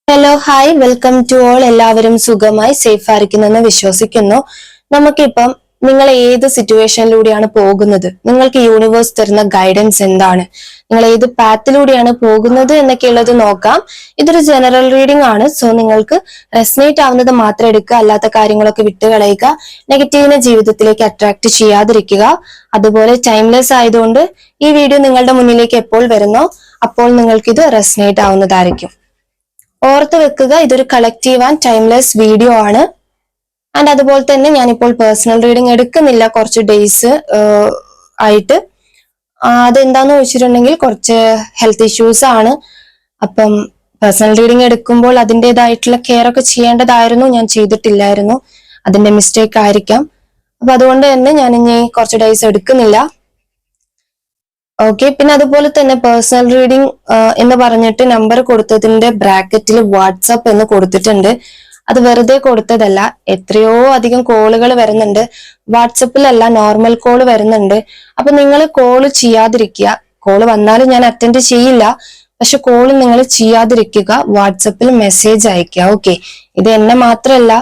Hello hi welcome to all. എല്ലാവരും സുഖമായി safe ആയിരിക്കുന്നെന്ന് വിശ്വസിക്കുന്നു. നമുക്കിപ്പം നിങ്ങൾ ഏത് സിറ്റുവേഷനിലൂടെയാണ് പോകുന്നത്, നിങ്ങൾക്ക് യൂണിവേഴ്സ് തരുന്ന ഗൈഡൻസ് എന്താണ്, നിങ്ങൾ ഏത് പാത്തിലൂടെയാണ് പോകുന്നത് എന്നൊക്കെയുള്ളത് നോക്കാം. ഇതൊരു ജനറൽ റീഡിംഗ് ആണ്. സോ നിങ്ങൾക്ക് റെസനേറ്റ് ആവുന്നത് മാത്രം എടുക്കുക, അല്ലാത്ത കാര്യങ്ങളൊക്കെ വിട്ടുകളയുക. നെഗറ്റീവിനെ ജീവിതത്തിലേക്ക് അട്രാക്ട് ചെയ്യാതിരിക്കുക. അതുപോലെ ടൈംലെസ് ആയതുകൊണ്ട് ഈ വീഡിയോ നിങ്ങളുടെ മുന്നിലേക്ക് എപ്പോൾ വരുന്നോ അപ്പോൾ നിങ്ങൾക്ക് ഇത് റെസനേറ്റ് ആവുന്നതായിരിക്കും. ഓർത്ത് വെക്കുക, ഇതൊരു കളക്റ്റീവ് ആൻഡ് ടൈംലെസ് വീഡിയോ ആണ്. ആൻഡ് അതുപോലെ തന്നെ ഞാനിപ്പോൾ പേഴ്സണൽ റീഡിംഗ് എടുക്കുന്നില്ല കുറച്ച് ഡേയ്സ് ആയിട്ട്. അതെന്താന്ന് ചോദിച്ചിട്ടുണ്ടെങ്കിൽ കുറച്ച് ഹെൽത്ത് ഇഷ്യൂസ് ആണ്. അപ്പം പേഴ്സണൽ റീഡിംഗ് എടുക്കുമ്പോൾ അതിൻ്റെതായിട്ടുള്ള കെയർ ഒക്കെ ചെയ്യേണ്ടതായിരുന്നു, ഞാൻ ചെയ്തിട്ടില്ലായിരുന്നു. അതിന്റെ മിസ്റ്റേക്ക് ആയിരിക്കാം. അപ്പൊ അതുകൊണ്ട് തന്നെ ഞാൻ ഇനി കുറച്ച് ഡേയ്സ് എടുക്കുന്നില്ല. ഓക്കെ. പിന്നെ അതുപോലെ തന്നെ പേഴ്സണൽ റീഡിംഗ് എന്ന് പറഞ്ഞിട്ട് നമ്പർ കൊടുത്തതിന്റെ ബ്രാക്കറ്റിൽ വാട്സപ്പ് എന്ന് കൊടുത്തിട്ടുണ്ട്. അത് വെറുതെ കൊടുത്തതല്ല, എത്രയോ അധികം കോളുകൾ വരുന്നുണ്ട്. വാട്സപ്പിലല്ല, നോർമൽ കോള് വരുന്നുണ്ട്. അപ്പൊ നിങ്ങൾ കോള് ചെയ്യാതിരിക്കുക. കോള് വന്നാലും ഞാൻ അറ്റൻഡ് ചെയ്യില്ല, പക്ഷെ കോള് നിങ്ങൾ ചെയ്യാതിരിക്കുക. വാട്സപ്പിൽ മെസ്സേജ് അയക്കുക. ഓക്കെ. ഇത് എന്നെ മാത്രമല്ല,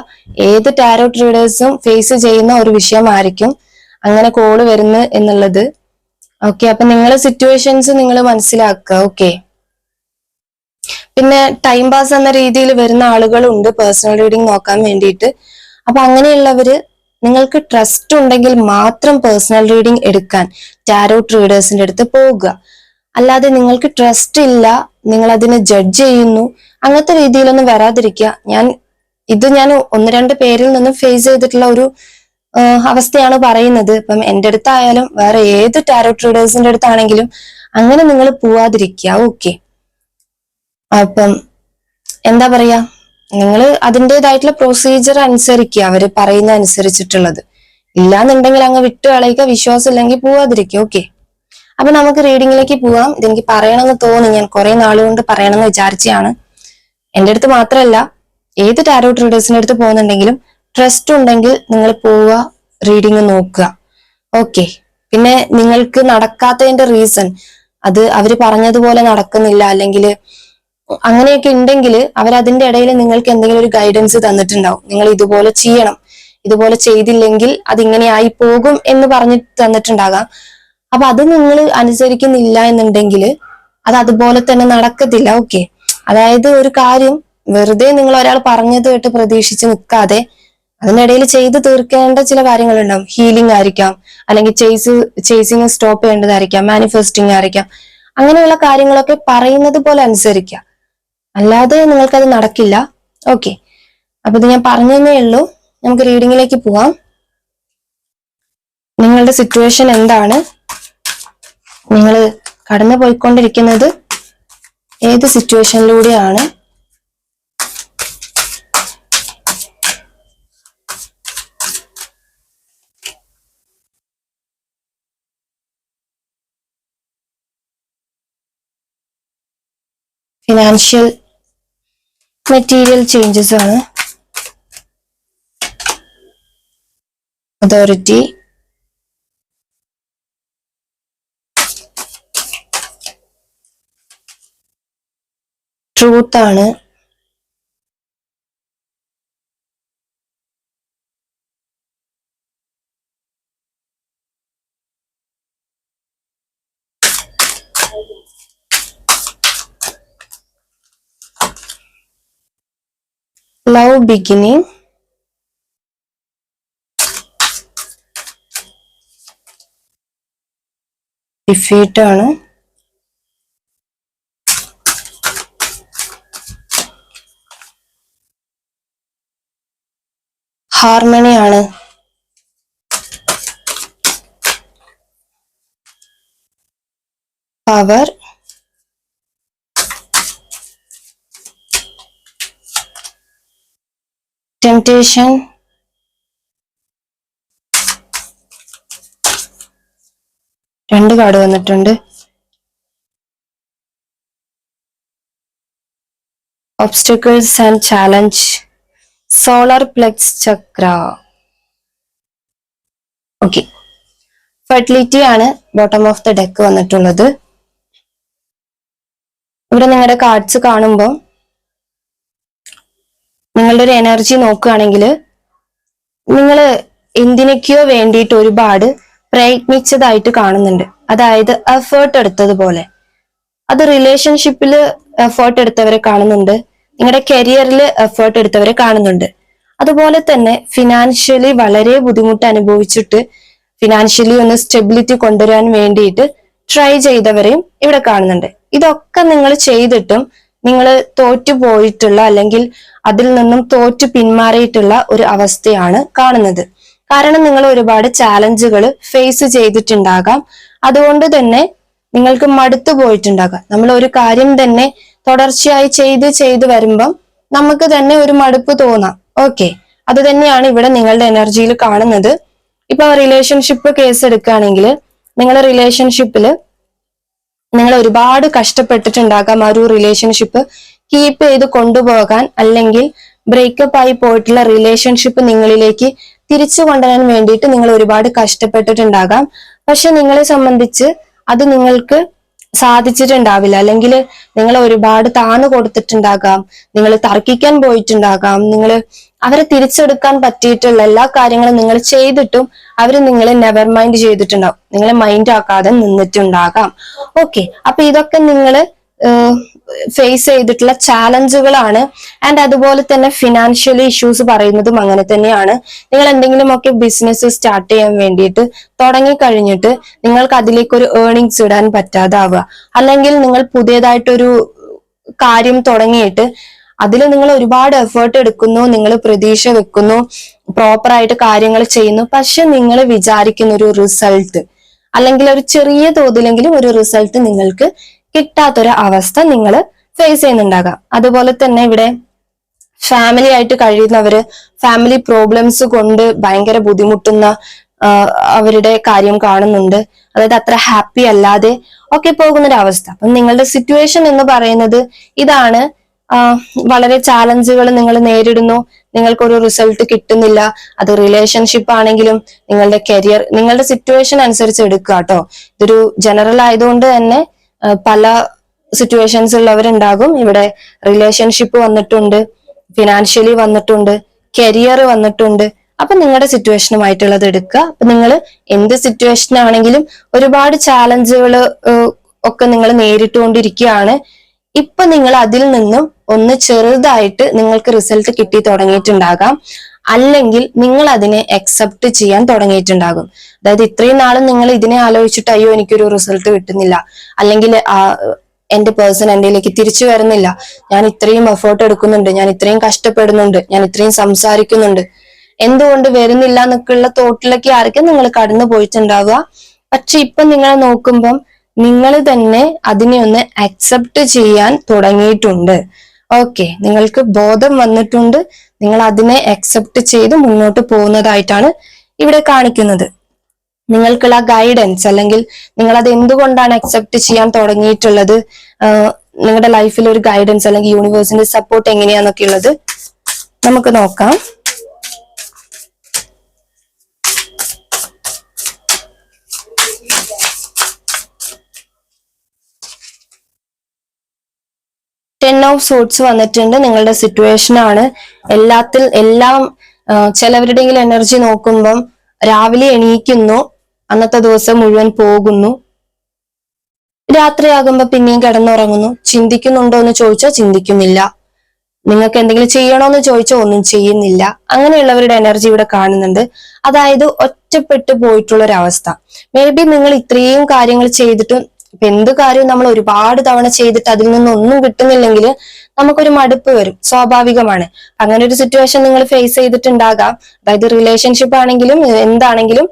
ഏത് ടാരോട്ട് റീഡേഴ്സും ഫേസ് ചെയ്യുന്ന ഒരു വിഷയമായിരിക്കും അങ്ങനെ കോള് വരുന്നു എന്നുള്ളത്. ഓക്കെ. അപ്പൊ നിങ്ങളെ സിറ്റുവേഷൻസ് നിങ്ങൾ മനസ്സിലാക്കുക. ഓക്കെ. പിന്നെ ടൈം പാസ് എന്ന രീതിയിൽ വരുന്ന ആളുകളുണ്ട് പേഴ്സണൽ റീഡിംഗ് നോക്കാൻ വേണ്ടിയിട്ട്. അപ്പൊ അങ്ങനെയുള്ളവര്, നിങ്ങൾക്ക് ട്രസ്റ്റ് ഉണ്ടെങ്കിൽ മാത്രം പേഴ്സണൽ റീഡിംഗ് എടുക്കാൻ ടാരോട്ട് റീഡേഴ്സിന്റെ അടുത്ത് പോകുക. അല്ലാതെ നിങ്ങൾക്ക് ട്രസ്റ്റ് ഇല്ല, നിങ്ങൾ അതിനെ ജഡ്ജ് ചെയ്യുന്നു, അങ്ങനത്തെ രീതിയിലൊന്നും വരാതിരിക്കുക. ഞാൻ ഒന്ന് രണ്ട് പേരിൽ നിന്നും ഫേസ് ചെയ്തിട്ടുള്ള ഒരു അവസ്ഥയാണ് പറയുന്നത്. ഇപ്പം എന്റെ അടുത്തായാലും വേറെ ഏത് ടാരോട്ട് റീഡേഴ്സിന്റെ അടുത്താണെങ്കിലും അങ്ങനെ നിങ്ങൾ പോവാതിരിക്കുക. ഓക്കെ. അപ്പം എന്താ പറയാ, നിങ്ങൾ അതിൻ്റെതായിട്ടുള്ള പ്രൊസീജിയർ അനുസരിക്കുക, അവര് പറയുന്ന അനുസരിച്ചിട്ടുള്ളത്. ഇല്ലാന്നുണ്ടെങ്കിൽ അങ്ങ് വിട്ടു കളയുക, വിശ്വാസം ഇല്ലെങ്കിൽ പോവാതിരിക്കുക. ഓക്കെ. അപ്പൊ നമുക്ക് റീഡിങ്ങിലേക്ക് പോവാം. ഇതെനിക്ക് പറയണമെന്ന് തോന്നി, ഞാൻ കുറെ നാളുകൊണ്ട് പറയണമെന്ന് വിചാരിച്ചാണ്. എന്റെ അടുത്ത് മാത്രമല്ല, ഏത് ടാരോട്ട് റീഡേഴ്സിന്റെ അടുത്ത് പോകുന്നുണ്ടെങ്കിലും ട്രസ്റ്റ് ഉണ്ടെങ്കിൽ നിങ്ങൾ പോവുക, റീഡിങ് നോക്കുക. ഓക്കെ. പിന്നെ നിങ്ങൾക്ക് നടക്കാത്തതിന്റെ റീസൺ, അത് അവര് പറഞ്ഞതുപോലെ നടക്കുന്നില്ല, അല്ലെങ്കിൽ അങ്ങനെയൊക്കെ ഉണ്ടെങ്കിൽ അവരതിന്റെ ഇടയിൽ നിങ്ങൾക്ക് എന്തെങ്കിലും ഒരു ഗൈഡൻസ് തന്നിട്ടുണ്ടാവും. നിങ്ങൾ ഇതുപോലെ ചെയ്യണം, ഇതുപോലെ ചെയ്തില്ലെങ്കിൽ അതിങ്ങനെ ആയി പോകും എന്ന് പറഞ്ഞ് തന്നിട്ടുണ്ടാകാം. അപ്പൊ അത് നിങ്ങൾ അനുസരിക്കുന്നില്ല എന്നുണ്ടെങ്കിൽ അത് അതുപോലെ തന്നെ നടക്കത്തില്ല. ഓക്കെ. അതായത് ഒരു കാര്യം വെറുതെ നിങ്ങൾ ഒരാൾ പറഞ്ഞത് കേട്ട് പ്രതീക്ഷിച്ച് നിൽക്കാതെ അതിനിടയിൽ ചെയ്ത് തീർക്കേണ്ട ചില കാര്യങ്ങളുണ്ടാവും. ഹീലിംഗ് ആയിരിക്കാം, അല്ലെങ്കിൽ ചേസിങ് സ്റ്റോപ്പ് ചെയ്യേണ്ടതായിരിക്കാം, മാനിഫെസ്റ്റിംഗ് ആയിരിക്കാം. അങ്ങനെയുള്ള കാര്യങ്ങളൊക്കെ പറയുന്നത് പോലെ അനുസരിക്കുക, അല്ലാതെ നിങ്ങൾക്കത് നടക്കില്ല. ഓക്കെ. അപ്പൊ ഇത് ഞാൻ പറഞ്ഞതേ ഉള്ളൂ. നമുക്ക് റീഡിങ്ങിലേക്ക് പോവാം. നിങ്ങളുടെ സിറ്റുവേഷൻ എന്താണ്, നിങ്ങൾ കടന്നു പോയിക്കൊണ്ടിരിക്കുന്നത് ഏത് സിറ്റുവേഷനിലൂടെയാണ്, ഫിനാൻഷ്യൽ മെറ്റീരിയൽ ചേഞ്ചസ് ആണ്, അതോറിറ്റി, ട്രൂത്ത് ആണ്, ലവ് ബിഗിനിങ്, ഡിഫീറ്റ് ആണ്, ഹാർമണി ആണ്, പവർ, ടെംപ്ടേഷൻ, രണ്ട് കാർഡ് വന്നിട്ടുണ്ട്. Obstacles and challenge, solar plex Chakra. Okay. Fertility ആണ് ബോട്ടം ഓഫ് ദ ഡെക്ക് വന്നിട്ടുള്ളത്. ഇവിടെ നിങ്ങളുടെ കാർഡ്സ് കാണുമ്പോൾ നിങ്ങളുടെ ഒരു എനർജി നോക്കുകയാണെങ്കിൽ നിങ്ങൾ എന്തിനൊക്കെയോ വേണ്ടിയിട്ട് ഒരുപാട് പ്രയത്നിച്ചതായിട്ട് കാണുന്നുണ്ട്. അതായത് എഫേർട്ട് എടുത്തതുപോലെ. അത് റിലേഷൻഷിപ്പിൽ എഫേർട്ട് എടുത്തവരെ കാണുന്നുണ്ട്, നിങ്ങളുടെ കരിയറിൽ എഫേർട്ട് എടുത്തവരെ കാണുന്നുണ്ട്. അതുപോലെ തന്നെ ഫിനാൻഷ്യലി വളരെ ബുദ്ധിമുട്ട് അനുഭവിച്ചിട്ട് ഫിനാൻഷ്യലി ഒന്ന് സ്റ്റെബിലിറ്റി കൊണ്ടുവരാൻ വേണ്ടിയിട്ട് ട്രൈ ചെയ്തവരെയും ഇവിടെ കാണുന്നുണ്ട്. ഇതൊക്കെ നിങ്ങൾ ചെയ്തിട്ടും നിങ്ങൾ തോറ്റുപോയിട്ടുള്ള അല്ലെങ്കിൽ അതിൽ നിന്നും തോറ്റു പിന്മാറിയിട്ടുള്ള ഒരു അവസ്ഥയാണ് കാണുന്നത്. കാരണം നിങ്ങൾ ഒരുപാട് ചാലഞ്ചുകൾ ഫേസ് ചെയ്തിട്ടുണ്ടാകാം. അതുകൊണ്ട് തന്നെ നിങ്ങൾക്ക് മടുത്തു പോയിട്ടുണ്ടാകാം. നമ്മൾ ഒരു കാര്യം തന്നെ തുടർച്ചയായി ചെയ്ത് വരുമ്പം നമുക്ക് തന്നെ ഒരു മടുപ്പ് തോന്നാം. ഓക്കെ, അത് തന്നെയാണ് ഇവിടെ നിങ്ങളുടെ എനർജിയിൽ കാണുന്നത്. ഇപ്പൊ റിലേഷൻഷിപ്പ് കേസ് എടുക്കുകയാണെങ്കിൽ നിങ്ങളുടെ റിലേഷൻഷിപ്പിൽ നിങ്ങൾ ഒരുപാട് കഷ്ടപ്പെട്ടിട്ടുണ്ടാകാം ആ ഒരു റിലേഷൻഷിപ്പ് കീപ്പ് ചെയ്ത് കൊണ്ടുപോകാൻ, അല്ലെങ്കിൽ ബ്രേക്കപ്പ് ആയി പോയിട്ടുള്ള റിലേഷൻഷിപ്പ് നിങ്ങളിലേക്ക് തിരിച്ചു കൊണ്ടുവരാൻ വേണ്ടിയിട്ട് നിങ്ങൾ ഒരുപാട് കഷ്ടപ്പെട്ടിട്ടുണ്ടാകാം. പക്ഷെ നിങ്ങളെ സംബന്ധിച്ച് അത് നിങ്ങൾക്ക് സാധിച്ചിട്ടുണ്ടാവില്ല, അല്ലെങ്കിൽ നിങ്ങൾ ഒരുപാട് താന്നു കൊടുത്തിട്ടുണ്ടാകാം, നിങ്ങൾ തർക്കിക്കാൻ പോയിട്ടുണ്ടാകാം, നിങ്ങൾ അവരെ തിരിച്ചെടുക്കാൻ പറ്റിയിട്ടുള്ള എല്ലാ കാര്യങ്ങളും നിങ്ങൾ ചെയ്തിട്ടും അവർ നിങ്ങളെ നെവർ മൈൻഡ് ചെയ്തിട്ടുണ്ടാവും, നിങ്ങളെ മൈൻഡ് ആക്കാതെ നിന്നിട്ടുണ്ടാകാം. ഓക്കെ, അപ്പൊ ഇതൊക്കെ നിങ്ങൾ ഫേസ് ചെയ്തിട്ടുള്ള ചാലഞ്ചുകളാണ്. ആൻഡ് അതുപോലെ തന്നെ ഫിനാൻഷ്യലി ഇഷ്യൂസ് പറയുന്നതും അങ്ങനെ തന്നെയാണ്. നിങ്ങൾ എന്തെങ്കിലുമൊക്കെ ബിസിനസ് സ്റ്റാർട്ട് ചെയ്യാൻ വേണ്ടിയിട്ട് തുടങ്ങിക്കഴിഞ്ഞിട്ട് നിങ്ങൾക്ക് അതിലേക്ക് ഒരു ഏർണിങ്സ് ഇടാൻ പറ്റാതാവുക, അല്ലെങ്കിൽ നിങ്ങൾ പുതിയതായിട്ടൊരു കാര്യം തുടങ്ങിയിട്ട് അതിൽ നിങ്ങൾ ഒരുപാട് എഫേർട്ട് എടുക്കുന്നു, നിങ്ങൾ പ്രതീക്ഷ വെക്കുന്നു, പ്രോപ്പറായിട്ട് കാര്യങ്ങൾ ചെയ്യുന്നു, പക്ഷെ നിങ്ങൾ വിചാരിക്കുന്ന ഒരു റിസൾട്ട് അല്ലെങ്കിൽ ഒരു ചെറിയ തോതിലെങ്കിലും ഒരു റിസൾട്ട് നിങ്ങൾക്ക് കിട്ടാത്തൊരു അവസ്ഥ നിങ്ങൾ ഫേസ് ചെയ്യുന്നുണ്ടാകാം. അതുപോലെ തന്നെ ഇവിടെ ഫാമിലി ആയിട്ട് കഴിയുന്നവര് ഫാമിലി പ്രോബ്ലംസ് കൊണ്ട് ഭയങ്കര ബുദ്ധിമുട്ടുന്ന അവരുടെ കാര്യം കാണുന്നുണ്ട്. അതായത് അത്ര ഹാപ്പി അല്ലാതെ ഒക്കെ പോകുന്നൊരവസ്ഥ. അപ്പം നിങ്ങളുടെ സിറ്റുവേഷൻ എന്ന് പറയുന്നത് ഇതാണ്. വളരെ ചാലഞ്ചുകൾ നിങ്ങൾ നേരിടുന്നു, നിങ്ങൾക്കൊരു റിസൾട്ട് കിട്ടുന്നില്ല. അത് റിലേഷൻഷിപ്പ് ആണെങ്കിലും നിങ്ങളുടെ കരിയർ, നിങ്ങളുടെ സിറ്റുവേഷൻ അനുസരിച്ച് എടുക്കുക കേട്ടോ. ഇതൊരു ജനറൽ ആയതുകൊണ്ട് തന്നെ പല സിറ്റുവേഷൻസ് ഉള്ളവരുണ്ടാകും. ഇവിടെ റിലേഷൻഷിപ്പ് വന്നിട്ടുണ്ട്, ഫിനാൻഷ്യലി വന്നിട്ടുണ്ട്, കരിയർ വന്നിട്ടുണ്ട്. അപ്പൊ നിങ്ങളുടെ സിറ്റുവേഷനുമായിട്ടുള്ളത് എടുക്കുക. അപ്പൊ നിങ്ങൾ എന്ത് സിറ്റുവേഷൻ ആണെങ്കിലും ഒരുപാട് ചാലഞ്ചുകൾ ഒക്കെ നിങ്ങൾ നേരിട്ടുകൊണ്ടിരിക്കുകയാണ്. ഇപ്പൊ നിങ്ങൾ അതിൽ നിന്നും ഒന്ന് ചെറുതായിട്ട് നിങ്ങൾക്ക് റിസൾട്ട് കിട്ടി തുടങ്ങിയിട്ടുണ്ടാകാം, അല്ലെങ്കിൽ നിങ്ങൾ അതിനെ അക്സെപ്റ്റ് ചെയ്യാൻ തുടങ്ങിയിട്ടുണ്ടാകും. അതായത് ഇത്രയും നാളും നിങ്ങൾ ഇതിനെ ആലോചിച്ചിട്ട് അയ്യോ എനിക്കൊരു റിസൾട്ട് കിട്ടുന്നില്ല, അല്ലെങ്കിൽ എന്റെ പേഴ്സൺ എന്റെയിലേക്ക് തിരിച്ചു വരുന്നില്ല, ഞാൻ ഇത്രയും എഫേർട്ട് എടുക്കുന്നുണ്ട്, ഞാൻ ഇത്രയും കഷ്ടപ്പെടുന്നുണ്ട്, ഞാൻ ഇത്രയും സംസാരിക്കുന്നുണ്ട്, എന്തുകൊണ്ട് വരുന്നില്ല എന്നൊക്കെയുള്ള തോട്ടിലൊക്കെ ആയിരിക്കും നിങ്ങൾ കടന്നു പോയിട്ടുണ്ടാവുക. പക്ഷെ ഇപ്പൊ നിങ്ങളെ നോക്കുമ്പം നിങ്ങൾ തന്നെ അതിനെ ഒന്ന് അക്സെപ്റ്റ് ചെയ്യാൻ തുടങ്ങിയിട്ടുണ്ട്. ഓക്കെ, നിങ്ങൾക്ക് ബോധം വന്നിട്ടുണ്ട്, നിങ്ങൾ അതിനെ അക്സെപ്റ്റ് ചെയ്ത് മുന്നോട്ട് പോകുന്നതായിട്ടാണ് ഇവിടെ കാണിക്കുന്നത്. നിങ്ങൾക്കുള്ള ഗൈഡൻസ് അല്ലെങ്കിൽ നിങ്ങൾ അത് എന്തുകൊണ്ടാണ് അക്സെപ്റ്റ് ചെയ്യാൻ തുടങ്ങിയിട്ടുള്ളത്, നിങ്ങളുടെ ലൈഫിൽ ഒരു ഗൈഡൻസ് അല്ലെങ്കിൽ യൂണിവേഴ്സിന്റെ സപ്പോർട്ട് എങ്ങനെയാന്നൊക്കെ ഉള്ളത് നമുക്ക് നോക്കാം. ടെൻ ഓഫ് സോർട്സ് വന്നിട്ടുണ്ട്. നിങ്ങളുടെ സിറ്റുവേഷൻ ആണ്. എല്ലാം ചിലവരുടെയെങ്കിലും എനർജി നോക്കുമ്പം രാവിലെ എണീക്കുന്നു, അന്നത്തെ ദിവസം മുഴുവൻ പോകുന്നു, രാത്രിയാകുമ്പോ പിന്നെയും കിടന്നുറങ്ങുന്നു. ചിന്തിക്കുന്നുണ്ടോ എന്ന് ചോദിച്ചാൽ ചിന്തിക്കുന്നില്ല, നിങ്ങൾക്ക് എന്തെങ്കിലും ചെയ്യണോന്ന് ചോദിച്ചാൽ ഒന്നും ചെയ്യുന്നില്ല. അങ്ങനെയുള്ളവരുടെ എനർജി ഇവിടെ കാണുന്നുണ്ട്. അതായത് ഒറ്റപ്പെട്ടു പോയിട്ടുള്ള ഒരു അവസ്ഥ. മേ ബി നിങ്ങൾ ഇത്രയും കാര്യങ്ങൾ ചെയ്തിട്ടും ഇപ്പൊ എന്ത് കാര്യവും നമ്മൾ ഒരുപാട് തവണ ചെയ്തിട്ട് അതിൽ നിന്നൊന്നും കിട്ടുന്നില്ലെങ്കിൽ നമുക്കൊരു മടുപ്പ് വരും, സ്വാഭാവികമാണ്. അങ്ങനെ ഒരു സിറ്റുവേഷൻ നിങ്ങൾ ഫേസ് ചെയ്തിട്ടുണ്ടാകാം. അതായത് റിലേഷൻഷിപ്പ് ആണെങ്കിലും എന്താണെങ്കിലും,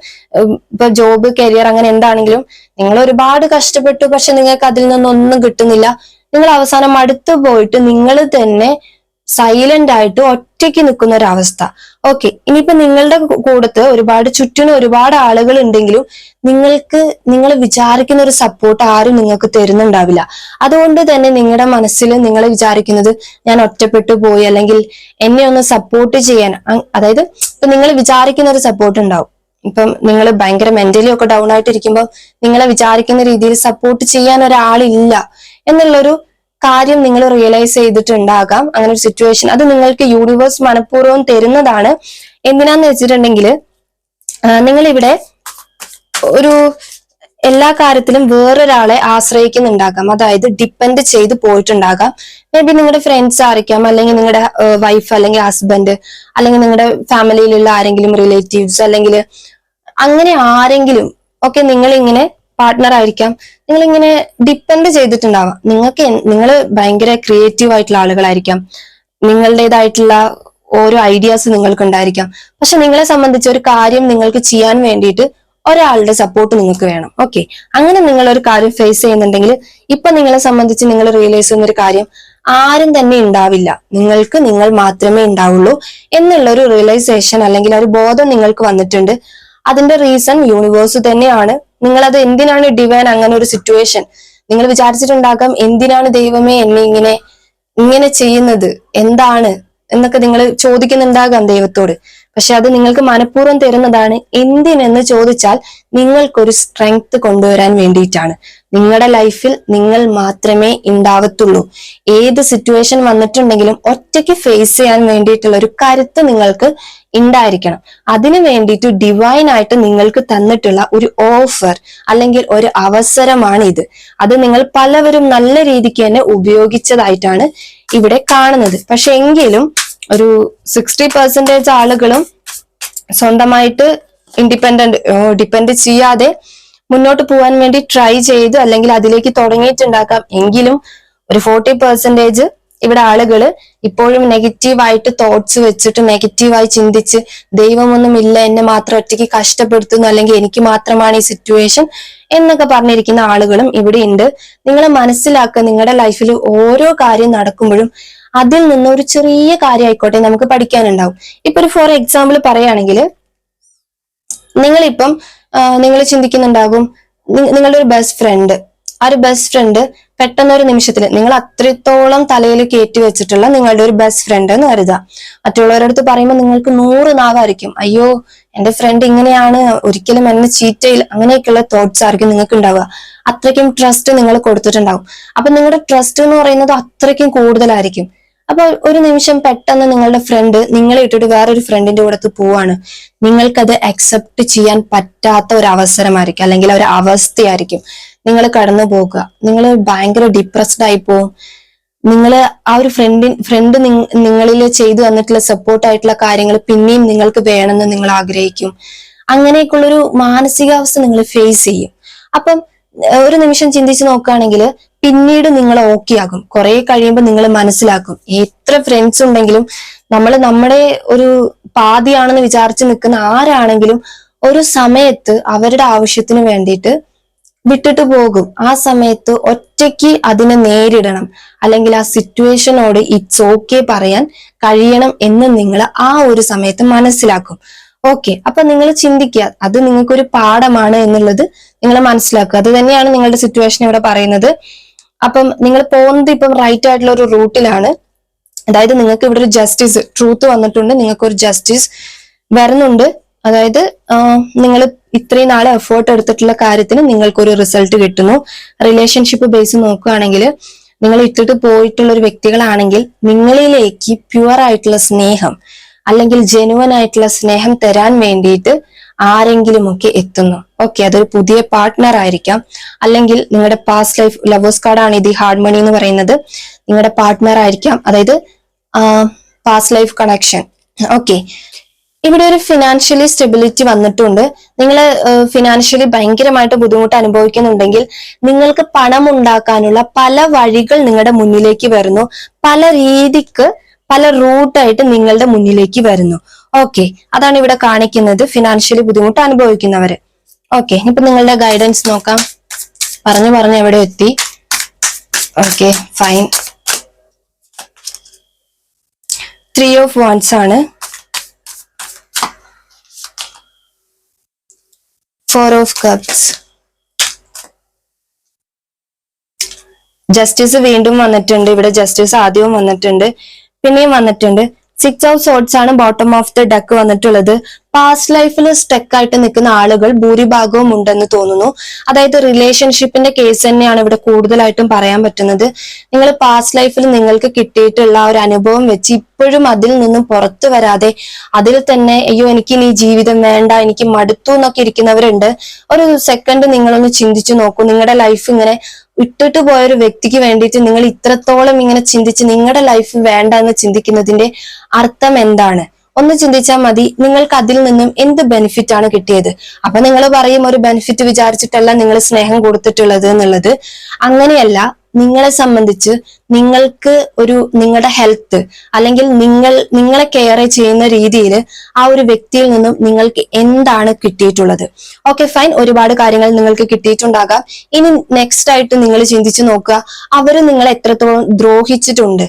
ഇപ്പൊ ജോബ്, കരിയർ, അങ്ങനെ എന്താണെങ്കിലും നിങ്ങൾ ഒരുപാട് കഷ്ടപ്പെട്ടു, പക്ഷെ നിങ്ങൾക്ക് അതിൽ നിന്നൊന്നും കിട്ടുന്നില്ല. നിങ്ങൾ അവസാനം മടുത്തു പോയിട്ട് നിങ്ങൾ തന്നെ സൈലന്റ് ആയിട്ട് ഒറ്റയ്ക്ക് നിൽക്കുന്ന ഒരു അവസ്ഥ. ഓക്കെ, ഇനിയിപ്പോ നിങ്ങളുടെ കൂടത്ത് ചുറ്റിനും ഒരുപാട് ആളുകൾ ഉണ്ടെങ്കിലും നിങ്ങൾ വിചാരിക്കുന്ന ഒരു സപ്പോർട്ട് ആരും നിങ്ങൾക്ക് തരുന്നുണ്ടാവില്ല. അതുകൊണ്ട് തന്നെ നിങ്ങളുടെ മനസ്സിൽ നിങ്ങൾ വിചാരിക്കുന്നത് ഞാൻ ഒറ്റപ്പെട്ടു പോയി, അല്ലെങ്കിൽ എന്നെ ഒന്ന് സപ്പോർട്ട് ചെയ്യാൻ, അതായത് ഇപ്പൊ നിങ്ങൾ വിചാരിക്കുന്ന ഒരു സപ്പോർട്ട് ഉണ്ടാവും. ഇപ്പം നിങ്ങൾ ഭയങ്കര മെന്റലി ഒക്കെ ഡൗൺ ആയിട്ടിരിക്കുമ്പോൾ നിങ്ങളെ വിചാരിക്കുന്ന രീതിയിൽ സപ്പോർട്ട് ചെയ്യാൻ ഒരാളില്ല എന്നുള്ളൊരു കാര്യം നിങ്ങൾ റിയലൈസ് ചെയ്തിട്ടുണ്ടാകാം. അങ്ങനെ ഒരു സിറ്റുവേഷൻ അത് നിങ്ങൾക്ക് യൂണിവേഴ്സ് മനഃപൂർവ്വം തരുന്നതാണ്. എന്തിനാന്ന് വെച്ചിട്ടുണ്ടെങ്കിൽ നിങ്ങൾ ഇവിടെ ഒരു എല്ലാ കാര്യത്തിലും വേറൊരാളെ ആശ്രയിക്കുന്നുണ്ടാകാം, അതായത് ഡിപ്പെൻഡ് ചെയ്ത് പോയിട്ടുണ്ടാകാം. മേ ബി നിങ്ങളുടെ ഫ്രണ്ട്സ് ആയിരിക്കാം, അല്ലെങ്കിൽ നിങ്ങളുടെ വൈഫ് അല്ലെങ്കിൽ ഹസ്ബൻഡ്, അല്ലെങ്കിൽ നിങ്ങളുടെ ഫാമിലിയിലുള്ള ആരെങ്കിലും റിലേറ്റീവ്സ്, അല്ലെങ്കിൽ അങ്ങനെ ആരെങ്കിലും ഒക്കെ നിങ്ങൾ ഇങ്ങനെ പാർട്ട്ണർ ആയിരിക്കാം, നിങ്ങൾ ഇങ്ങനെ ഡിപ്പെൻഡ് ചെയ്തിട്ടുണ്ടാവാം. നിങ്ങൾ ഭയങ്കര ക്രിയേറ്റീവ് ആയിട്ടുള്ള ആളുകളായിരിക്കാം, നിങ്ങളുടേതായിട്ടുള്ള ഓരോ ഐഡിയാസ് നിങ്ങൾക്ക് ഉണ്ടായിരിക്കാം. പക്ഷെ നിങ്ങളെ സംബന്ധിച്ച് ഒരു കാര്യം നിങ്ങൾക്ക് ചെയ്യാൻ വേണ്ടിയിട്ട് ഒരാളുടെ സപ്പോർട്ട് നിങ്ങൾക്ക് വേണം. ഓക്കെ, അങ്ങനെ നിങ്ങൾ ഒരു കാര്യം ഫേസ് ചെയ്യുന്നുണ്ടെങ്കിൽ ഇപ്പൊ നിങ്ങളെ സംബന്ധിച്ച് നിങ്ങൾ റിയലൈസ് ചെയ്യുന്ന ഒരു കാര്യം, ആരും തന്നെ ഉണ്ടാവില്ല, നിങ്ങൾക്ക് നിങ്ങൾ മാത്രമേ ഉണ്ടാവുള്ളൂ എന്നുള്ള ഒരു റിയലൈസേഷൻ അല്ലെങ്കിൽ ഒരു ബോധം നിങ്ങൾക്ക് വന്നിട്ടുണ്ട്. അതിന്റെ റീസൺ യൂണിവേഴ്സ് തന്നെയാണ്. നിങ്ങളത് എന്തിനാണ് ഡിവൈൻ അങ്ങനെ ഒരു സിറ്റുവേഷൻ നിങ്ങൾ വിചാരിച്ചിട്ടുണ്ടാകാം, എന്തിനാണ് ദൈവമേ എന്നെ ഇങ്ങനെ ചെയ്യുന്നത്, എന്താണ് എന്നൊക്കെ നിങ്ങൾ ചോദിക്കുന്നുണ്ടാകാം ദൈവത്തോട്. പക്ഷെ അത് നിങ്ങൾക്ക് മനഃപൂർവ്വം തരുന്നതാണ്. എന്തിനെന്ന് ചോദിച്ചാൽ നിങ്ങൾക്കൊരു സ്ട്രെങ്ത് കൊണ്ടുവരാൻ വേണ്ടിയിട്ടാണ്. നിങ്ങളുടെ ലൈഫിൽ നിങ്ങൾ മാത്രമേ ഉണ്ടാവത്തുള്ളൂ. ഏത് സിറ്റുവേഷൻ വന്നിട്ടുണ്ടെങ്കിലും ഒറ്റയ്ക്ക് ഫേസ് ചെയ്യാൻ വേണ്ടിയിട്ടുള്ള ഒരു കരുത്ത് നിങ്ങൾക്ക് ഉണ്ടായിരിക്കണം. അതിനു വേണ്ടിയിട്ട് ഡിവൈൻ ആയിട്ട് നിങ്ങൾക്ക് തന്നിട്ടുള്ള ഒരു ഓഫർ അല്ലെങ്കിൽ ഒരു അവസരമാണ് ഇത്. അത് നിങ്ങൾ പലവരും നല്ല രീതിക്ക് തന്നെ ഉപയോഗിച്ചതായിട്ടാണ് ഇവിടെ കാണുന്നത്. പക്ഷെ എങ്കിലും ഒരു 60% ആളുകളും സ്വന്തമായിട്ട് ഡിപ്പെൻഡ് ചെയ്യാതെ മുന്നോട്ട് പോകാൻ വേണ്ടി ട്രൈ ചെയ്ത് അല്ലെങ്കിൽ അതിലേക്ക് തുടങ്ങിയിട്ടുണ്ടാക്കാം. എങ്കിലും ഒരു 40% ഇവിടെ ആളുകള് ഇപ്പോഴും നെഗറ്റീവായിട്ട് തോട്ട്സ് വെച്ചിട്ട് നെഗറ്റീവായി ചിന്തിച്ച് ദൈവമൊന്നും ഇല്ല, എന്നെ മാത്രം ഒറ്റയ്ക്ക് കഷ്ടപ്പെടുത്തുന്നു, അല്ലെങ്കിൽ എനിക്ക് മാത്രമാണ് ഈ സിറ്റുവേഷൻ എന്നൊക്കെ പറഞ്ഞിരിക്കുന്ന ആളുകളും ഇവിടെ ഉണ്ട്. നിങ്ങൾ മനസ്സിലാക്കുക, നിങ്ങളുടെ ലൈഫിൽ ഓരോ കാര്യം നടക്കുമ്പോഴും അതിൽ നിന്ന് ഒരു ചെറിയ കാര്യം ആയിക്കോട്ടെ നമുക്ക് പഠിക്കാനുണ്ടാവും. ഇപ്പൊ ഒരു ഫോർ എക്സാമ്പിൾ പറയുകയാണെങ്കിൽ, നിങ്ങളിപ്പം നിങ്ങൾ ചിന്തിക്കുന്നുണ്ടാകും, നിങ്ങളുടെ ഒരു ബെസ്റ്റ് ഫ്രണ്ട്, ആ ഒരു ബെസ്റ്റ് ഫ്രണ്ട് പെട്ടെന്നൊരു നിമിഷത്തിൽ നിങ്ങൾ അത്രത്തോളം തലയിൽ കയറ്റി വെച്ചിട്ടുള്ള നിങ്ങളുടെ ഒരു ബെസ്റ്റ് ഫ്രണ്ട് എന്ന് കരുതുക. മറ്റുള്ളവരുടെ അടുത്ത് പറയുമ്പോൾ നിങ്ങൾക്ക് 100 നാവായിരിക്കും, അയ്യോ എന്റെ ഫ്രണ്ട് ഇങ്ങനെയാണ്, ഒരിക്കലും എന്നെ ചീറ്റ് ചെയ്യില്ല, അങ്ങനെയൊക്കെയുള്ള തോട്ട്സ് ആയിരിക്കും നിങ്ങൾക്ക് ഉണ്ടാവുക. അത്രയ്ക്കും ട്രസ്റ്റ് നിങ്ങൾ കൊടുത്തിട്ടുണ്ടാവും. അപ്പൊ നിങ്ങളുടെ ട്രസ്റ്റ് എന്ന് പറയുന്നത് അത്രയ്ക്കും കൂടുതലായിരിക്കും. അപ്പൊ ഒരു നിമിഷം പെട്ടെന്ന് നിങ്ങളുടെ ഫ്രണ്ട് നിങ്ങളെ ഇട്ടിട്ട് വേറൊരു ഫ്രണ്ടിന്റെ കൂടെ പോവാണ്, നിങ്ങൾക്കത് അക്സെപ്റ്റ് ചെയ്യാൻ പറ്റാത്ത ഒരു അവസരമായിരിക്കും, അല്ലെങ്കിൽ ഒരു അവസ്ഥയായിരിക്കും. നിങ്ങൾ കടന്നു പോകുക, നിങ്ങൾ ഭയങ്കര ഡിപ്രസ്ഡ് ആയി പോവും. നിങ്ങൾ ആ ഒരു ഫ്രണ്ട് നിങ്ങളിൽ ചെയ്തു തന്നിട്ടുള്ള സപ്പോർട്ട് ആയിട്ടുള്ള കാര്യങ്ങൾ പിന്നെയും നിങ്ങൾക്ക് വേണമെന്ന് നിങ്ങൾ ആഗ്രഹിക്കും. അങ്ങനെയൊക്കെയുള്ളൊരു മാനസികാവസ്ഥ നിങ്ങൾ ഫേസ് ചെയ്യും. അപ്പം ഒരു നിമിഷം ചിന്തിച്ച് നോക്കുകയാണെങ്കിൽ പിന്നീട് നിങ്ങൾ ഓക്കെ ആകും. കുറെ കഴിയുമ്പോൾ നിങ്ങൾ മനസ്സിലാക്കും, എത്ര ഫ്രണ്ട്സ് ഉണ്ടെങ്കിലും നമ്മുടെ ഒരു പാതിയാണെന്ന് വിചാരിച്ച് നിൽക്കുന്ന ആരാണെങ്കിലും ഒരു സമയത്ത് അവരുടെ ആവശ്യത്തിന് വേണ്ടിയിട്ട് വിട്ടിട്ട് പോകും. ആ സമയത്ത് ഒറ്റയ്ക്ക് അതിനെ നേരിടണം, അല്ലെങ്കിൽ ആ സിറ്റുവേഷനോട് ഇറ്റ്സ് ഓക്കെ പറയാൻ കഴിയണം എന്ന് നിങ്ങൾ ആ ഒരു സമയത്ത് മനസ്സിലാക്കും. ഓക്കെ, അപ്പൊ നിങ്ങൾ ചിന്തിക്കുക, അത് നിങ്ങൾക്കൊരു പാഠമാണ് എന്നുള്ളത് നിങ്ങൾ മനസ്സിലാക്കുക. അത് തന്നെയാണ് നിങ്ങളുടെ സിറ്റുവേഷൻ ഇവിടെ പറയുന്നത്. അപ്പം നിങ്ങൾ പോകുന്നത് ഇപ്പം റൈറ്റ് ആയിട്ടുള്ള ഒരു റൂട്ടിലാണ്. അതായത് നിങ്ങൾക്ക് ഇവിടെ ഒരു ജസ്റ്റിസ്, ട്രൂത്ത് വന്നിട്ടുണ്ട്, നിങ്ങൾക്കൊരു ജസ്റ്റിസ് വരുന്നുണ്ട്. അതായത് നിങ്ങൾ ഇത്രയും നാളെ എഫേർട്ട് എടുത്തിട്ടുള്ള കാര്യത്തിന് നിങ്ങൾക്കൊരു റിസൾട്ട് കിട്ടുന്നു. റിലേഷൻഷിപ്പ് ബേസ് നോക്കുകയാണെങ്കിൽ, നിങ്ങൾ ഇട്ടിട്ട് പോയിട്ടുള്ള ഒരു വ്യക്തികളാണെങ്കിൽ നിങ്ങളിലേക്ക് പ്യുവർ ആയിട്ടുള്ള സ്നേഹം അല്ലെങ്കിൽ ജെനുവൻ ആയിട്ടുള്ള സ്നേഹം തരാൻ വേണ്ടിയിട്ട് ആരെങ്കിലും ഒക്കെ എത്തുന്നു. ഓക്കെ, അതൊരു പുതിയ പാർട്ട്ണർ ആയിരിക്കാം, അല്ലെങ്കിൽ നിങ്ങളുടെ പാസ്റ്റ് ലൈഫ് ലവേഴ്സ് കാർഡാണ് ഇത്, ഹാർഡ് മണി എന്ന് പറയുന്നത്. നിങ്ങളുടെ പാർട്ട്ണർ ആയിരിക്കാം, അതായത് പാസ്റ്റ് ലൈഫ് കണക്ഷൻ. ഓക്കെ, ഇവിടെ ഒരു ഫിനാൻഷ്യലി സ്റ്റെബിലിറ്റി വന്നിട്ടുണ്ട്. നിങ്ങൾ ഫിനാൻഷ്യലി ഭയങ്കരമായിട്ട് ബുദ്ധിമുട്ട് അനുഭവിക്കുന്നുണ്ടെങ്കിൽ നിങ്ങൾക്ക് പണം ഉണ്ടാക്കാനുള്ള പല വഴികൾ നിങ്ങളുടെ മുന്നിലേക്ക് വരുന്നു, പല രീതിക്ക് പല റൂട്ടായിട്ട് നിങ്ങളുടെ മുന്നിലേക്ക് വരുന്നു. ഓക്കെ, അതാണ് ഇവിടെ കാണിക്കുന്നത് ഫിനാൻഷ്യലി ബുദ്ധിമുട്ട് അനുഭവിക്കുന്നവര്. ഓക്കെ, ഇപ്പൊ നിങ്ങളുടെ ഗൈഡൻസ് നോക്കാം. പറഞ്ഞു എവിടെ എത്തി? Okay, fine. 3 of Wands ആണ്. 4 of Cups. ജസ്റ്റിസ് വീണ്ടും വന്നിട്ടുണ്ട്. ഇവിടെ ജസ്റ്റിസ് ആദ്യവും വന്നിട്ടുണ്ട്, പിന്നെയും വന്നിട്ടുണ്ട്. 6 ഓഫ് സോർട്സ് ആണ് ബോട്ടം ഓഫ് ദ ഡെക്ക് വന്നിട്ടുള്ളത്. പാസ്റ്റ് ലൈഫിൽ സ്റ്റക്ക് ആയിട്ട് നിൽക്കുന്ന ആളുകൾ ഭൂരിഭാഗവും ഉണ്ടെന്ന് തോന്നുന്നു. അതായത് റിലേഷൻഷിപ്പിന്റെ കേസ് തന്നെയാണ് ഇവിടെ കൂടുതലായിട്ടും പറയാൻ പറ്റുന്നത്. നിങ്ങൾ പാസ്റ്റ് ലൈഫിൽ നിങ്ങൾക്ക് കിട്ടിയിട്ടുള്ള ഒരു അനുഭവം വെച്ച് ഇപ്പോഴും അതിൽ നിന്നും പുറത്തു വരാതെ അതിൽ തന്നെ അയ്യോ എനിക്ക് ഇനി ജീവിതം വേണ്ട, എനിക്ക് മടുത്തു എന്നൊക്കെ ഇരിക്കുന്നവരുണ്ട്. ഒരു സെക്കൻഡ് നിങ്ങളൊന്ന് ചിന്തിച്ചു നോക്കൂ. നിങ്ങളുടെ ലൈഫ് ഇങ്ങനെ ഇട്ടിട്ട് പോയൊരു വ്യക്തിക്ക് വേണ്ടിയിട്ട് നിങ്ങൾ ഇത്രത്തോളം ഇങ്ങനെ ചിന്തിച്ച് നിങ്ങളുടെ ലൈഫ് വേണ്ട എന്ന് ചിന്തിക്കുന്നതിന്റെ അർത്ഥം എന്താണ്? ഒന്ന് ചിന്തിച്ചാൽ മതി. നിങ്ങൾക്ക് അതിൽ നിന്നും എന്ത് ബെനിഫിറ്റ് ആണ് കിട്ടിയത്? അപ്പൊ നിങ്ങൾ പറയും ഒരു ബെനിഫിറ്റ് വിചാരിച്ചിട്ടല്ല നിങ്ങൾ സ്നേഹം കൊടുത്തിട്ടുള്ളത് എന്നുള്ളത്. അങ്ങനെയല്ല. നിങ്ങളെ സംബന്ധിച്ച് നിങ്ങൾക്ക് നിങ്ങളുടെ ഹെൽത്ത് അല്ലെങ്കിൽ നിങ്ങളെ കെയർ ചെയ്യുന്ന രീതിയിൽ ആ ഒരു വ്യക്തിയിൽ നിന്നും നിങ്ങൾക്ക് എന്താണ് കിട്ടിയിട്ടുള്ളത്? ഓക്കെ ഫൈൻ, ഒരുപാട് കാര്യങ്ങൾ നിങ്ങൾക്ക് കിട്ടിയിട്ടുണ്ടാകാം. ഇനി നെക്സ്റ്റ് ആയിട്ട് നിങ്ങൾ ചിന്തിച്ചു നോക്കുക, അവര് നിങ്ങളെ എത്രത്തോളം ദ്രോഹിച്ചിട്ടുണ്ട്.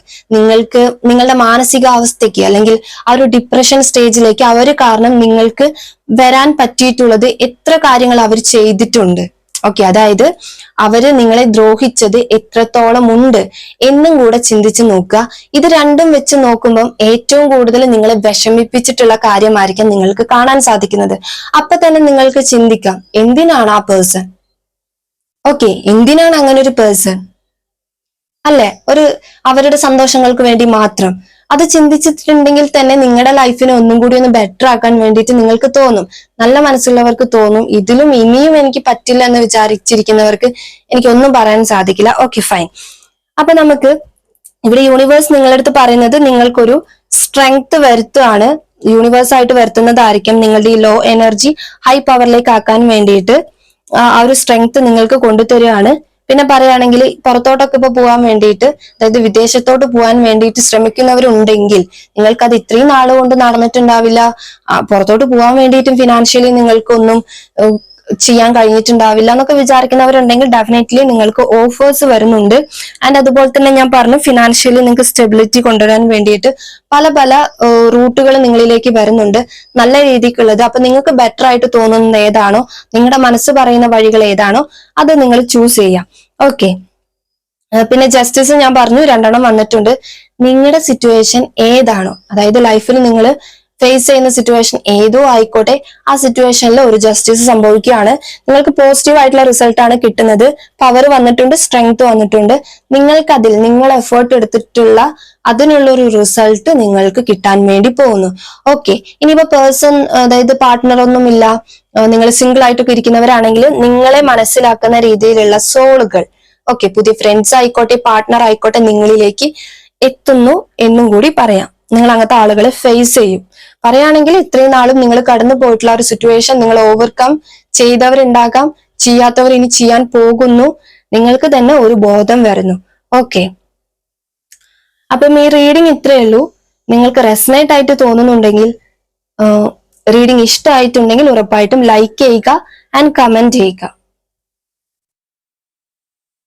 നിങ്ങളുടെ മാനസികാവസ്ഥയ്ക്ക് അല്ലെങ്കിൽ ആ ഒരു ഡിപ്രഷൻ സ്റ്റേജിലേക്ക് അവര് കാരണം നിങ്ങൾക്ക് വരാൻ പറ്റിയിട്ടുള്ളത് എത്ര കാര്യങ്ങൾ അവർ ചെയ്തിട്ടുണ്ട്. ഓക്കെ, അതായത് അവര് നിങ്ങളെ ദ്രോഹിച്ചത് എത്രത്തോളം ഉണ്ട് എന്നും കൂടെ ചിന്തിച്ചു നോക്കുക. ഇത് രണ്ടും വെച്ച് നോക്കുമ്പോൾ ഏറ്റവും കൂടുതൽ നിങ്ങളെ വിഷമിപ്പിച്ചിട്ടുള്ള കാര്യമായിരിക്കും നിങ്ങൾക്ക് കാണാൻ സാധിക്കുന്നത്. അപ്പൊ തന്നെ നിങ്ങൾക്ക് ചിന്തിക്കാം, എന്തിനാണ് ആ പേഴ്സൺ? ഓക്കെ, എന്തിനാണ് അങ്ങനെ ഒരു പേഴ്സൺ? അല്ലെ, അവരുടെ സന്തോഷങ്ങൾക്ക് വേണ്ടി മാത്രം. അത് ചിന്തിച്ചിട്ടുണ്ടെങ്കിൽ തന്നെ നിങ്ങളുടെ ലൈഫിനെ ഒന്നും കൂടി ഒന്ന് ബെറ്റർ ആക്കാൻ വേണ്ടിയിട്ട് നിങ്ങൾക്ക് തോന്നും. നല്ല മനസ്സുള്ളവർക്ക് തോന്നും. ഇതിലും ഇനിയും എനിക്ക് പറ്റില്ല എന്ന് വിചാരിച്ചിരിക്കുന്നവർക്ക് എനിക്കൊന്നും പറയാൻ സാധിക്കില്ല. Okay fine. അപ്പൊ നമുക്ക് ഇവിടെ യൂണിവേഴ്സ് നിങ്ങളുടെ അടുത്ത് പറയുന്നത് നിങ്ങൾക്കൊരു സ്ട്രെങ്ത് വരുത്തുകയാണ്. യൂണിവേഴ്സ് ആയിട്ട് വരുത്തുന്നതായിരിക്കും നിങ്ങളുടെ ഈ ലോ എനർജി ഹൈ പവറിലേക്ക് ആക്കാൻ വേണ്ടിയിട്ട് ആ ഒരു സ്ട്രെങ്ത് നിങ്ങൾക്ക് കൊണ്ടുതരികയാണ്. പിന്നെ പറയുകയാണെങ്കിൽ പുറത്തോട്ടൊക്കെ ഇപ്പൊ പോകാൻ വേണ്ടിയിട്ട്, അതായത് വിദേശത്തോട്ട് പോകാൻ വേണ്ടിയിട്ട് ശ്രമിക്കുന്നവരുണ്ടെങ്കിൽ നിങ്ങൾക്ക് അത് ഇത്രയും നാളുകൊണ്ട് നടന്നിട്ടുണ്ടാവില്ല. പുറത്തോട്ട് പോകാൻ വേണ്ടിയിട്ടും ഫിനാൻഷ്യലി നിങ്ങൾക്കൊന്നും ചെയ്യാൻ കഴിഞ്ഞിട്ടുണ്ടാവില്ല എന്നൊക്കെ വിചാരിക്കുന്നവരുണ്ടെങ്കിൽ ഡെഫിനറ്റ്ലി നിങ്ങൾക്ക് ഓഫേഴ്സ് വരുന്നുണ്ട്. ആൻഡ് അതുപോലെ തന്നെ ഞാൻ പറഞ്ഞു, ഫിനാൻഷ്യലി നിങ്ങൾക്ക് സ്റ്റെബിലിറ്റി കൊണ്ടുവരാൻ വേണ്ടിയിട്ട് പല പല റൂട്ടുകൾ നിങ്ങളിലേക്ക് വരുന്നുണ്ട്, നല്ല രീതിക്കുള്ളത്. അപ്പൊ നിങ്ങൾക്ക് ബെറ്റർ ആയിട്ട് തോന്നുന്നത് ഏതാണോ, നിങ്ങളുടെ മനസ്സ് പറയുന്ന വഴികൾ ഏതാണോ അത് നിങ്ങൾ ചൂസ് ചെയ്യാം. ഓക്കെ, പിന്നെ ജസ്റ്റിസ് ഞാൻ പറഞ്ഞു 2 വന്നിട്ടുണ്ട്. നിങ്ങളുടെ സിറ്റുവേഷൻ ഏതാണോ, അതായത് ലൈഫിൽ നിങ്ങൾ ഫേസ് ചെയ്യുന്ന സിറ്റുവേഷൻ ഏതോ ആയിക്കോട്ടെ, ആ സിറ്റുവേഷനിൽ ഒരു ജസ്റ്റിസ് സംഭവിക്കുകയാണ്. നിങ്ങൾക്ക് പോസിറ്റീവ് ആയിട്ടുള്ള റിസൾട്ട് ആണ് കിട്ടുന്നത്. പവർ വന്നിട്ടുണ്ട്, സ്ട്രെങ്ത് വന്നിട്ടുണ്ട്. നിങ്ങൾക്കതിൽ നിങ്ങൾ എഫേർട്ട് എടുത്തിട്ടുള്ള അതിനുള്ള ഒരു റിസൾട്ട് നിങ്ങൾക്ക് കിട്ടാൻ വേണ്ടി പോകുന്നു. ഓക്കെ, ഇനിയിപ്പോ പേഴ്സൺ, അതായത് പാർട്ട്ണർ ഒന്നുമില്ല, നിങ്ങൾ സിംഗിൾ ആയിട്ടൊക്കെ ഇരിക്കുന്നവരാണെങ്കിൽ നിങ്ങളെ മനസ്സിലാക്കുന്ന രീതിയിലുള്ള സോളുകൾ, ഓക്കെ, പുതിയ ഫ്രണ്ട്സ് ആയിക്കോട്ടെ പാർട്ട്ണർ ആയിക്കോട്ടെ നിങ്ങളിലേക്ക് എത്തുന്നു എന്നും കൂടി പറയാം. നിങ്ങൾ അങ്ങനത്തെ ആളുകളെ ഫേസ് ചെയ്യും. പറയുകയാണെങ്കിൽ ഇത്രയും നാളും നിങ്ങൾ കടന്നു പോയിട്ടുള്ള ഒരു സിറ്റുവേഷൻ നിങ്ങൾ ഓവർകം ചെയ്തവരുണ്ടാകാം, ചെയ്യാത്തവർ ഇനി ചെയ്യാൻ പോകുന്നു. നിങ്ങൾക്ക് തന്നെ ഒരു ബോധം വരുന്നു. ഓക്കെ, അപ്പം ഈ റീഡിങ് ഇത്രയേ ഉള്ളൂ. നിങ്ങൾക്ക് റെസനേറ്റ് ആയിട്ട് തോന്നുന്നുണ്ടെങ്കിൽ, റീഡിങ് ഇഷ്ടമായിട്ടുണ്ടെങ്കിൽ ഉറപ്പായിട്ടും ലൈക്ക് ചെയ്യുക ആൻഡ് കമന്റ് ചെയ്യുക.